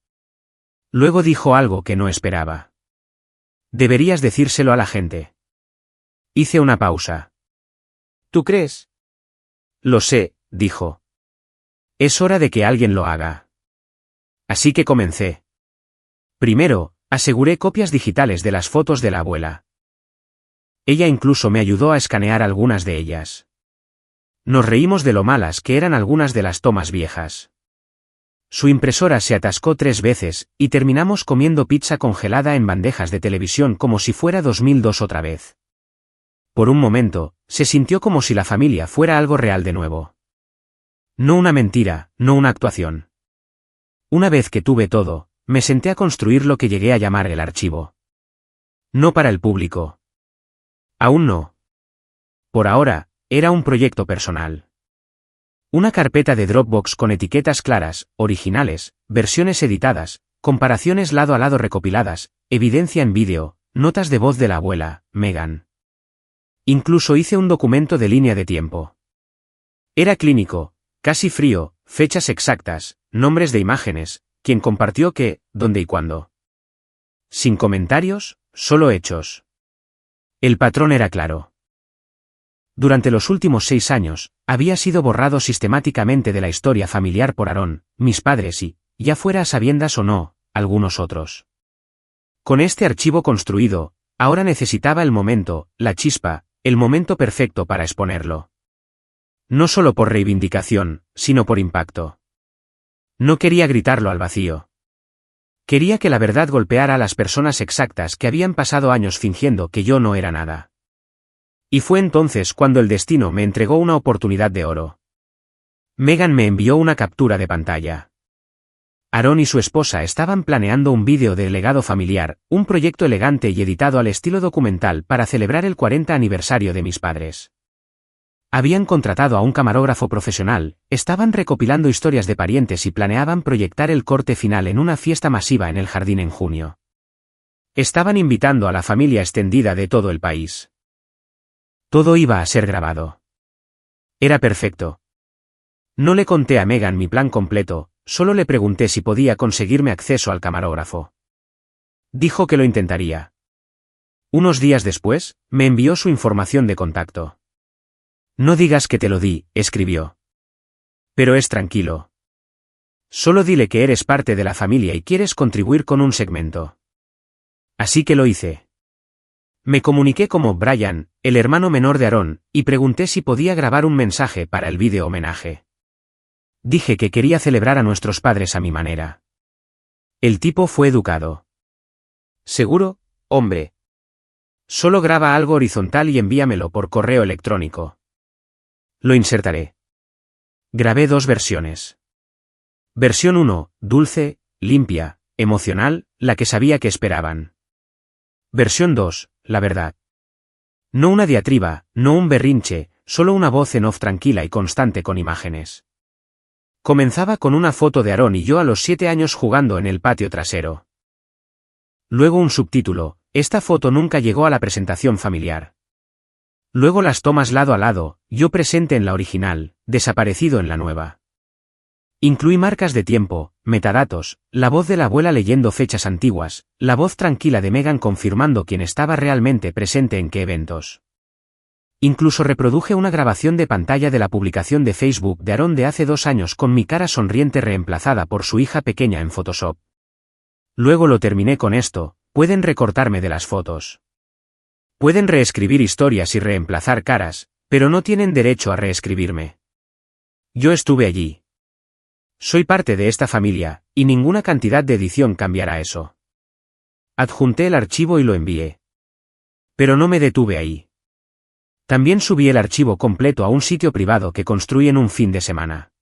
Luego dijo algo que no esperaba. Deberías decírselo a la gente. Hice una pausa. ¿Tú crees? Lo sé, dijo. Es hora de que alguien lo haga. Así que comencé. Primero, aseguré copias digitales de las fotos de la abuela. Ella incluso me ayudó a escanear algunas de ellas. Nos reímos de lo malas que eran algunas de las tomas viejas. Su impresora se atascó 3 veces, y terminamos comiendo pizza congelada en bandejas de televisión como si fuera 2002 otra vez. Por un momento, se sintió como si la familia fuera algo real de nuevo. No una mentira, no una actuación. Una vez que tuve todo, me senté a construir lo que llegué a llamar el archivo. No para el público. Aún no. Por ahora, era un proyecto personal. Una carpeta de Dropbox con etiquetas claras, originales, versiones editadas, comparaciones lado a lado recopiladas, evidencia en vídeo, notas de voz de la abuela, Megan. Incluso hice un documento de línea de tiempo. Era clínico, casi frío, fechas exactas, nombres de imágenes, quién compartió qué, dónde y cuándo. Sin comentarios, solo hechos. El patrón era claro. Durante los últimos 6 años, había sido borrado sistemáticamente de la historia familiar por Aaron, mis padres y, ya fuera a sabiendas o no, algunos otros. Con este archivo construido, ahora necesitaba el momento, la chispa, el momento perfecto para exponerlo. No solo por reivindicación, sino por impacto. No quería gritarlo al vacío. Quería que la verdad golpeara a las personas exactas que habían pasado años fingiendo que yo no era nada. Y fue entonces cuando el destino me entregó una oportunidad de oro. Megan me envió una captura de pantalla. Aaron y su esposa estaban planeando un vídeo de legado familiar, un proyecto elegante y editado al estilo documental para celebrar el 40 aniversario de mis padres. Habían contratado a un camarógrafo profesional, estaban recopilando historias de parientes y planeaban proyectar el corte final en una fiesta masiva en el jardín en junio. Estaban invitando a la familia extendida de todo el país. Todo iba a ser grabado. Era perfecto. No le conté a Megan mi plan completo, solo le pregunté si podía conseguirme acceso al camarógrafo. Dijo que lo intentaría. Unos días después, me envió su información de contacto. No digas que te lo di, escribió. Pero es tranquilo. Solo dile que eres parte de la familia y quieres contribuir con un segmento. Así que lo hice. Me comuniqué como Brian, el hermano menor de Aaron, y pregunté si podía grabar un mensaje para el vídeo homenaje. Dije que quería celebrar a nuestros padres a mi manera. El tipo fue educado. ¿Seguro, hombre? Solo graba algo horizontal y envíamelo por correo electrónico. Lo insertaré. Grabé 2 versiones. Versión 1, dulce, limpia, emocional, la que sabía que esperaban. Versión 2, la verdad. No una diatriba, no un berrinche, solo una voz en off tranquila y constante con imágenes. Comenzaba con una foto de Aaron y yo a los 7 años jugando en el patio trasero. Luego un subtítulo, esta foto nunca llegó a la presentación familiar. Luego las tomas lado a lado, yo presente en la original, desaparecido en la nueva. Incluí marcas de tiempo, metadatos, la voz de la abuela leyendo fechas antiguas, la voz tranquila de Megan confirmando quién estaba realmente presente en qué eventos. Incluso reproduje una grabación de pantalla de la publicación de Facebook de Aaron de hace 2 años con mi cara sonriente reemplazada por su hija pequeña en Photoshop. Luego lo terminé con esto, pueden recortarme de las fotos. Pueden reescribir historias y reemplazar caras, pero no tienen derecho a reescribirme. Yo estuve allí. Soy parte de esta familia, y ninguna cantidad de edición cambiará eso. Adjunté el archivo y lo envié. Pero no me detuve ahí. También subí el archivo completo a un sitio privado que construí en un fin de semana.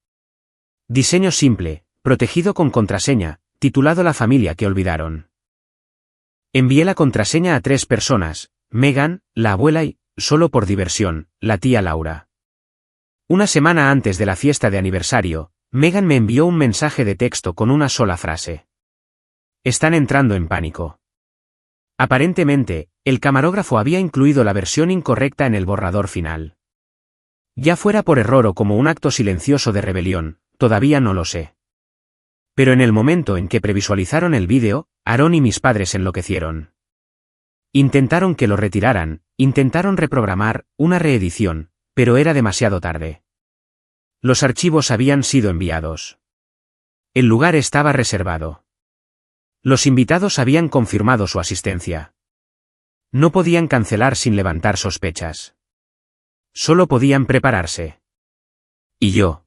Diseño simple, protegido con contraseña, titulado La familia que olvidaron. Envié la contraseña a 3 personas, Megan, la abuela y, solo por diversión, la tía Laura. Una semana antes de la fiesta de aniversario, Megan me envió un mensaje de texto con una sola frase. Están entrando en pánico. Aparentemente, el camarógrafo había incluido la versión incorrecta en el borrador final. Ya fuera por error o como un acto silencioso de rebelión, todavía no lo sé. Pero en el momento en que previsualizaron el vídeo, Aaron y mis padres enloquecieron. Intentaron que lo retiraran, intentaron reprogramar, una reedición, pero era demasiado tarde. Los archivos habían sido enviados. El lugar estaba reservado. Los invitados habían confirmado su asistencia. No podían cancelar sin levantar sospechas. Solo podían prepararse. ¿Y yo?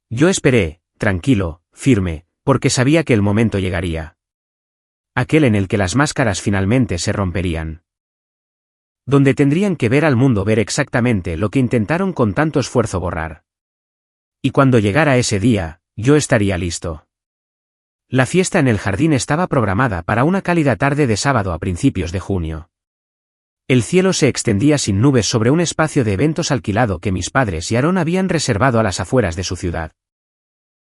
Yo esperé, tranquilo, firme, porque sabía que el momento llegaría. Aquel en el que las máscaras finalmente se romperían. Donde tendrían que ver al mundo ver exactamente lo que intentaron con tanto esfuerzo borrar. Y cuando llegara ese día, yo estaría listo. La fiesta en el jardín estaba programada para una cálida tarde de sábado a principios de junio. El cielo se extendía sin nubes sobre un espacio de eventos alquilado que mis padres y Aarón habían reservado a las afueras de su ciudad.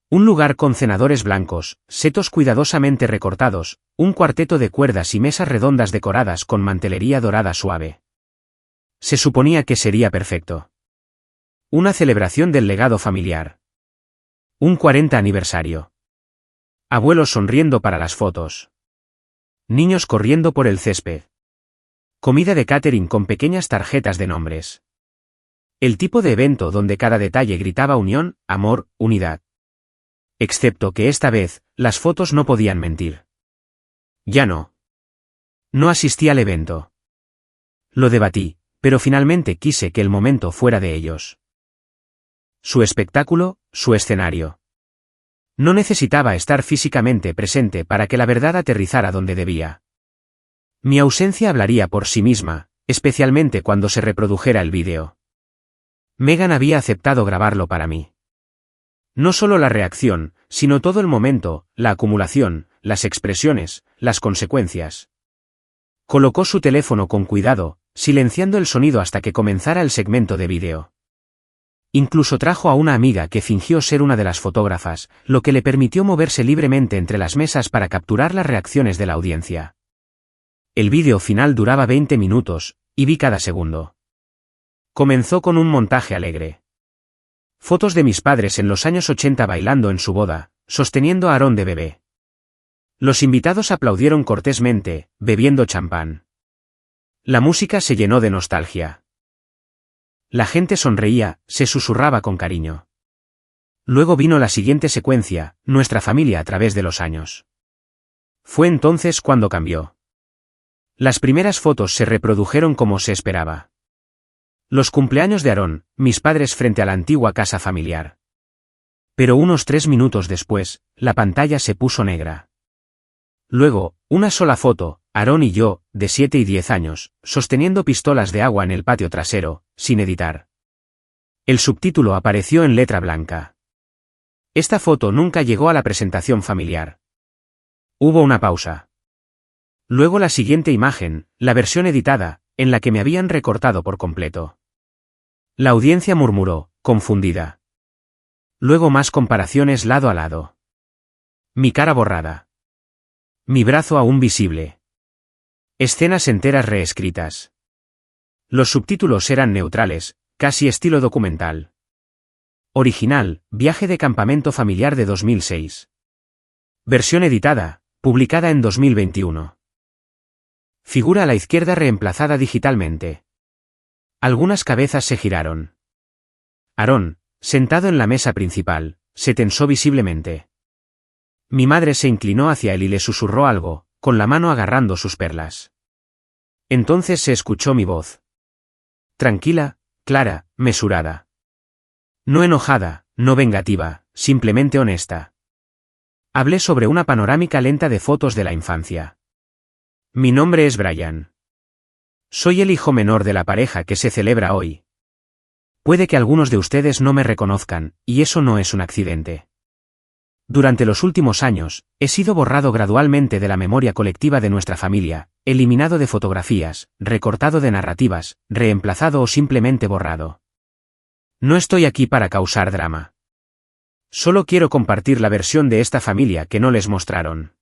Un lugar con cenadores blancos, setos cuidadosamente recortados, un cuarteto de cuerdas y mesas redondas decoradas con mantelería dorada suave. Se suponía que sería perfecto. Una celebración del legado familiar. Un 40 aniversario. Abuelos sonriendo para las fotos. Niños corriendo por el césped. Comida de catering con pequeñas tarjetas de nombres. El tipo de evento donde cada detalle gritaba unión, amor, unidad. Excepto que esta vez, las fotos no podían mentir. Ya no. No asistí al evento. Lo debatí, pero finalmente quise que el momento fuera de ellos. Su espectáculo, su escenario. No necesitaba estar físicamente presente para que la verdad aterrizara donde debía. Mi ausencia hablaría por sí misma, especialmente cuando se reprodujera el vídeo. Megan había aceptado grabarlo para mí. No solo la reacción, sino todo el momento, la acumulación, las expresiones, las consecuencias. Colocó su teléfono con cuidado, silenciando el sonido hasta que comenzara el segmento de vídeo. Incluso trajo a una amiga que fingió ser una de las fotógrafas, lo que le permitió moverse libremente entre las mesas para capturar las reacciones de la audiencia. El vídeo final duraba 20 minutos, y vi cada segundo. Comenzó con un montaje alegre. Fotos de mis padres en los años 80 bailando en su boda, sosteniendo a Aarón de bebé. Los invitados aplaudieron cortésmente, bebiendo champán. La música se llenó de nostalgia. La gente sonreía, se susurraba con cariño. Luego vino la siguiente secuencia, nuestra familia a través de los años. Fue entonces cuando cambió. Las primeras fotos se reprodujeron como se esperaba. Los cumpleaños de Aarón, mis padres frente a la antigua casa familiar. Pero unos 3 minutos después, la pantalla se puso negra. Luego, una sola foto, Aarón y yo, de 7 y 10 años, sosteniendo pistolas de agua en el patio trasero, sin editar. El subtítulo apareció en letra blanca. Esta foto nunca llegó a la presentación familiar. Hubo una pausa. Luego la siguiente imagen, la versión editada, en la que me habían recortado por completo. La audiencia murmuró, confundida. Luego más comparaciones lado a lado. Mi cara borrada. Mi brazo aún visible. Escenas enteras reescritas. Los subtítulos eran neutrales, casi estilo documental. Original, viaje de campamento familiar de 2006. Versión editada, publicada en 2021. Figura a la izquierda reemplazada digitalmente. Algunas cabezas se giraron. Aarón, sentado en la mesa principal, se tensó visiblemente. Mi madre se inclinó hacia él y le susurró algo, con la mano agarrando sus perlas. Entonces se escuchó mi voz. Tranquila, clara, mesurada. No enojada, no vengativa, simplemente honesta. Hablé sobre una panorámica lenta de fotos de la infancia. Mi nombre es Brian. Soy el hijo menor de la pareja que se celebra hoy. Puede que algunos de ustedes no me reconozcan, y eso no es un accidente. Durante los últimos años, he sido borrado gradualmente de la memoria colectiva de nuestra familia, eliminado de fotografías, recortado de narrativas, reemplazado o simplemente borrado. No estoy aquí para causar drama. Solo quiero compartir la versión de esta familia que no les mostraron.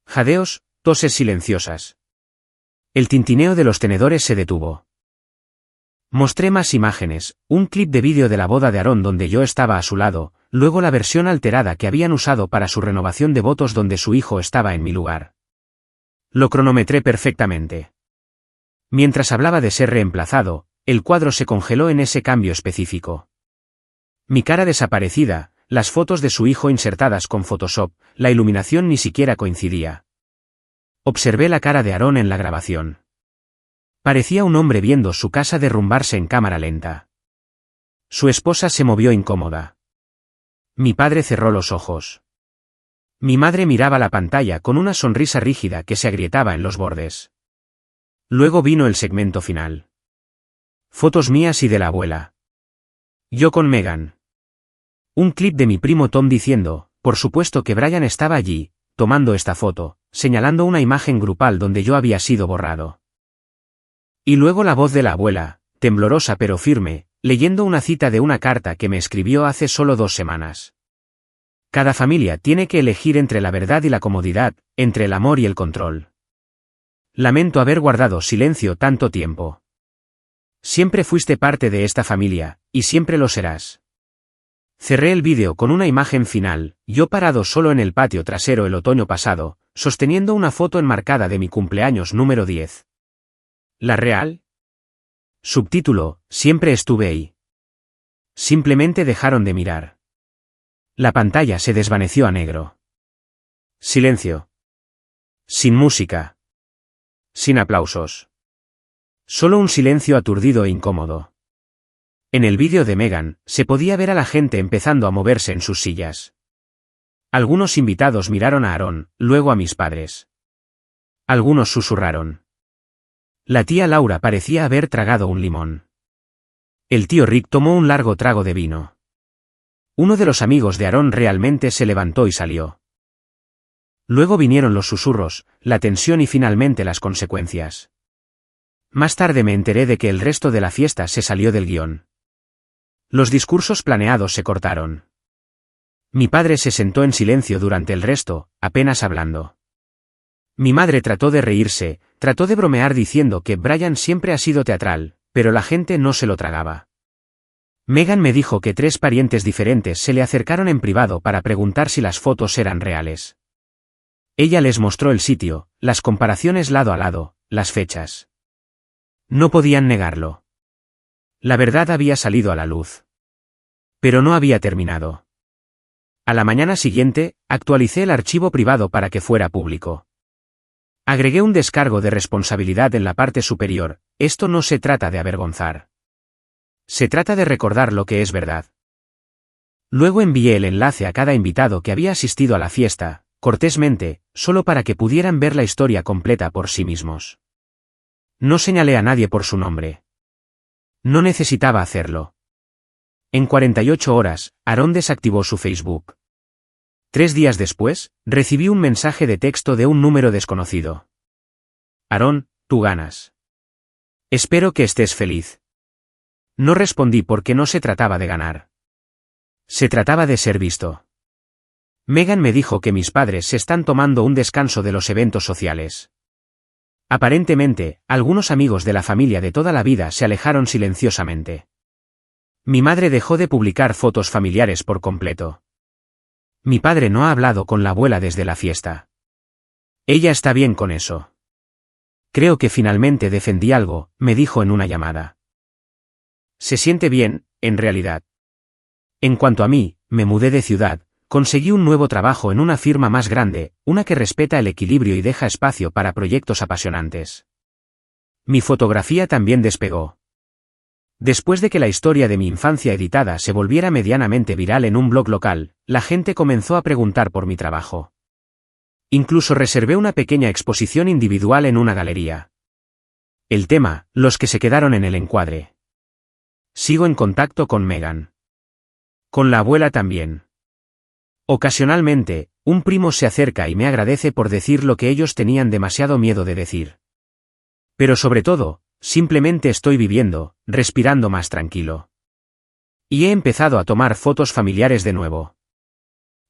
Jadeos, toses silenciosas. El tintineo de los tenedores se detuvo. Mostré más imágenes, un clip de vídeo de la boda de Aarón donde yo estaba a su lado, luego la versión alterada que habían usado para su renovación de votos donde su hijo estaba en mi lugar. Lo cronometré perfectamente. Mientras hablaba de ser reemplazado, El cuadro se congeló en ese cambio específico. Mi cara desaparecida, las fotos de su hijo insertadas con Photoshop, la iluminación ni siquiera coincidía. Observé la cara de Aarón en la grabación. Parecía un hombre viendo su casa derrumbarse en cámara lenta. Su esposa se movió incómoda. Mi padre cerró los ojos. Mi madre miraba la pantalla con una sonrisa rígida que se agrietaba en los bordes. Luego vino el segmento final. Fotos mías y de la abuela. Yo con Megan. Un clip de mi primo Tom diciendo, por supuesto que Brian estaba allí, tomando esta foto, señalando una imagen grupal donde yo había sido borrado. Y luego la voz de la abuela, temblorosa pero firme, leyendo una cita de una carta que me escribió hace solo 2 semanas. Cada familia tiene que elegir entre la verdad y la comodidad, entre el amor y el control. Lamento haber guardado silencio tanto tiempo. Siempre fuiste parte de esta familia, y siempre lo serás. Cerré el vídeo con una imagen final, yo parado solo en el patio trasero el otoño pasado, sosteniendo una foto enmarcada de mi cumpleaños número 10. ¿La real? Subtítulo, siempre estuve ahí. Simplemente dejaron de mirar. La pantalla se desvaneció a negro. Silencio. Sin música. Sin aplausos. Solo un silencio aturdido e incómodo. En el vídeo de Megan, se podía ver a la gente empezando a moverse en sus sillas. Algunos invitados miraron a Aarón, luego a mis padres. Algunos susurraron. La tía Laura parecía haber tragado un limón. El tío Rick tomó un largo trago de vino. Uno de los amigos de Aarón realmente se levantó y salió. Luego vinieron los susurros, la tensión y finalmente las consecuencias. Más tarde me enteré de que el resto de la fiesta se salió del guión. Los discursos planeados se cortaron. Mi padre se sentó en silencio durante el resto, apenas hablando. Mi madre trató de reírse, trató de bromear diciendo que Brian siempre ha sido teatral, pero la gente no se lo tragaba. Megan me dijo que 3 parientes diferentes se le acercaron en privado para preguntar si las fotos eran reales. Ella les mostró el sitio, las comparaciones lado a lado, las fechas. No podían negarlo. La verdad había salido a la luz. Pero no había terminado. A la mañana siguiente, actualicé el archivo privado para que fuera público. Agregué un descargo de responsabilidad en la parte superior, esto no se trata de avergonzar. Se trata de recordar lo que es verdad. Luego envié el enlace a cada invitado que había asistido a la fiesta, cortésmente, solo para que pudieran ver la historia completa por sí mismos. No señalé a nadie por su nombre. No necesitaba hacerlo. En 48 horas, Aarón desactivó su Facebook. 3 días después, recibí un mensaje de texto de un número desconocido. Aarón, tú ganas. Espero que estés feliz. No respondí porque no se trataba de ganar. Se trataba de ser visto. Megan me dijo que mis padres se están tomando un descanso de los eventos sociales. Aparentemente, algunos amigos de la familia de toda la vida se alejaron silenciosamente. Mi madre dejó de publicar fotos familiares por completo. Mi padre no ha hablado con la abuela desde la fiesta. Ella está bien con eso. Creo que finalmente defendí algo, me dijo en una llamada. Se siente bien, en realidad. En cuanto a mí, me mudé de ciudad, conseguí un nuevo trabajo en una firma más grande, una que respeta el equilibrio y deja espacio para proyectos apasionantes. Mi fotografía también despegó. Después de que la historia de mi infancia editada se volviera medianamente viral en un blog local, la gente comenzó a preguntar por mi trabajo. Incluso reservé una pequeña exposición individual en una galería. El tema, los que se quedaron en el encuadre. Sigo en contacto con Megan. Con la abuela también. Ocasionalmente, un primo se acerca y me agradece por decir lo que ellos tenían demasiado miedo de decir. Pero sobre todo, simplemente estoy viviendo, respirando más tranquilo. Y he empezado a tomar fotos familiares de nuevo.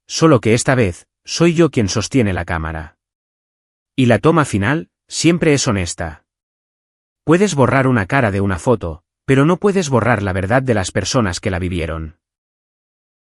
Solo que esta vez, soy yo quien sostiene la cámara. Y la toma final, siempre es honesta. Puedes borrar una cara de una foto, pero no puedes borrar la verdad de las personas que la vivieron.